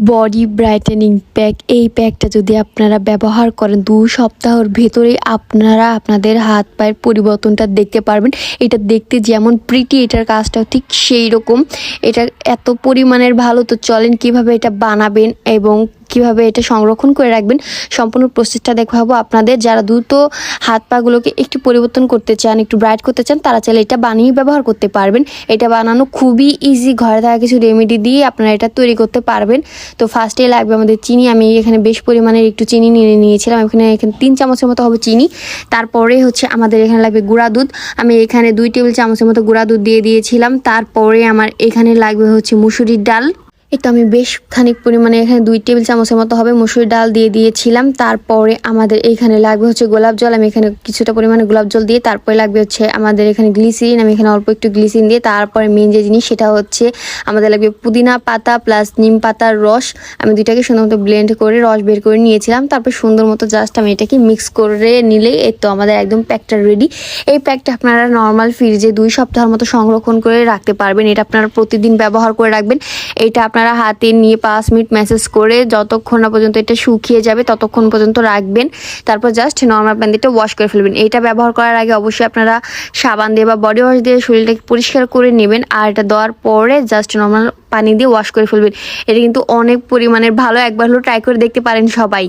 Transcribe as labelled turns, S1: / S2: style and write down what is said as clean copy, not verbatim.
S1: Body brightening pack, এই প্যাকটা যদি আপনারা ব্যবহার করেন 2 সপ্তাহের ভেতরেই আপনারা আপনাদের হাত পায়ের পরিবর্তনটা দেখতে পারবেন। এটা দেখতে যেমন প্রিটি, এটার কাজটাও ঠিক সেই রকম। এটা এত পরিমাণের ভালো, তো চলেন কিভাবে এটা বানাবেন এবং কিভাবে এটা সংরক্ষণ করে রাখবেন সম্পূর্ণ প্রসেসটা দেখাবো আপনাদের। যারা দ্রুত হাত পাগুলোকে একটু পরিবর্তন করতে চান, একটু ব্রাইট করতে চান, তারা চাইলে এটা বানিয়ে ব্যবহার করতে পারবেন। এটা বানানো খুবই ইজি, ঘরে থাকা কিছু রেমেডি দিয়ে আপনারা এটা তৈরি করতে পারবেন। তো ফার্স্টে লাগবে আমাদের চিনি। আমি এখানে বেশ পরিমাণের একটু চিনি নিয়ে নিয়েছিলাম, এখানে 3 চামচের মতো হবে চিনি। তারপরে আমাদের এখানে লাগবে গুঁড়া দুধ। আমি এখানে 2 টেবিল চামচের মতো গুঁড়া দুধ দিয়ে দিয়েছিলাম। তারপরে আমার এখানে লাগবে মুসুরির ডাল। এই তো আমি বেশ খানিক পরিমাণে এখানে 2 টেবিল চামচের মতো হবে মসুর ডাল দিয়ে দিয়েছিলাম। তারপরে আমাদের এখানে লাগবে গোলাপ জল। আমি এখানে কিছুটা পরিমাণে গোলাপ জল দিয়ে, তারপরে লাগবে আমাদের এখানে গ্লিসিরিন। আমি এখানে অল্প একটু গ্লিসিরিন দিয়ে, তারপরে মেন যে জিনিস সেটা আমাদের লাগবে পুদিনা পাতা প্লাস নিম পাতার রস। আমি দুইটাকে সুন্দর মতো ব্লেন্ড করে রস বের করে নিয়েছিলাম। তারপর সুন্দর মতো জাস্ট আমি এটাকে মিক্স করে নিলে এই তো আমাদের একদম প্যাকটা রেডি। এই প্যাকটা আপনারা নর্মাল ফ্রিজে 2 সপ্তাহের মতো সংরক্ষণ করে রাখতে পারবেন। এটা আপনারা প্রতিদিন ব্যবহার করে রাখবেন। এটা আপনারা হাতে নিয়ে 5 মিনিট ম্যাসেজ করে যতক্ষণ না পর্যন্ত এটা শুকিয়ে যাবে ততক্ষণ পর্যন্ত রাখবেন। তারপর জাস্ট নর্মাল পানি দিয়ে ওয়াশ করে ফেলবেন। এটা ব্যবহার করার আগে অবশ্যই আপনারা সাবান দিয়ে বা বডি ওয়াশ দিয়ে শরীরটাকে পরিষ্কার করে নেবেন। আর এটা দেওয়ার পরে জাস্ট নর্মাল পানি দিয়ে ওয়াশ করে ফেলবেন। এটা কিন্তু অনেক পরিমাণের ভালো, একবার হলেও ট্রাই করে দেখতে পারেন সবাই।